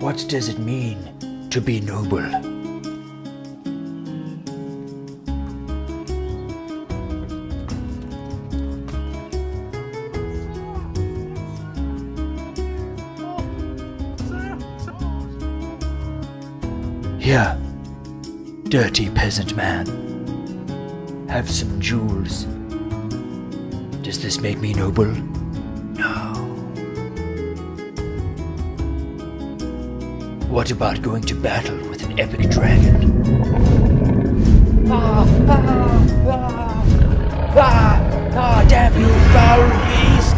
What does it mean to be noble? Here, dirty peasant man. Have some jewels. Does this make me noble? No. What about going to battle with an epic dragon? Damn you, foul beast!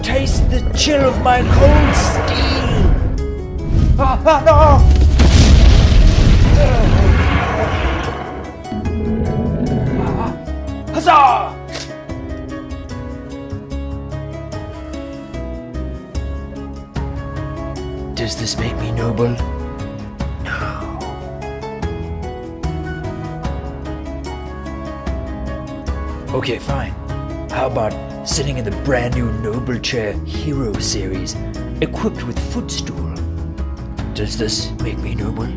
Taste the chill of my cold steel! No! Huzzah! Does this make me noble? No. Okay, fine. How about sitting in the brand new Noblechair Hero series, equipped with footstool? Does this make me noble?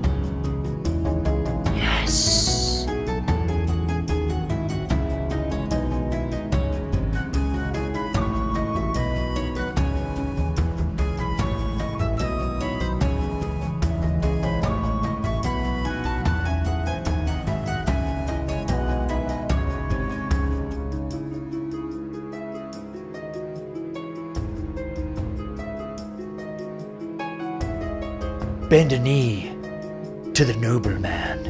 Yes. Bend a knee to the noble man.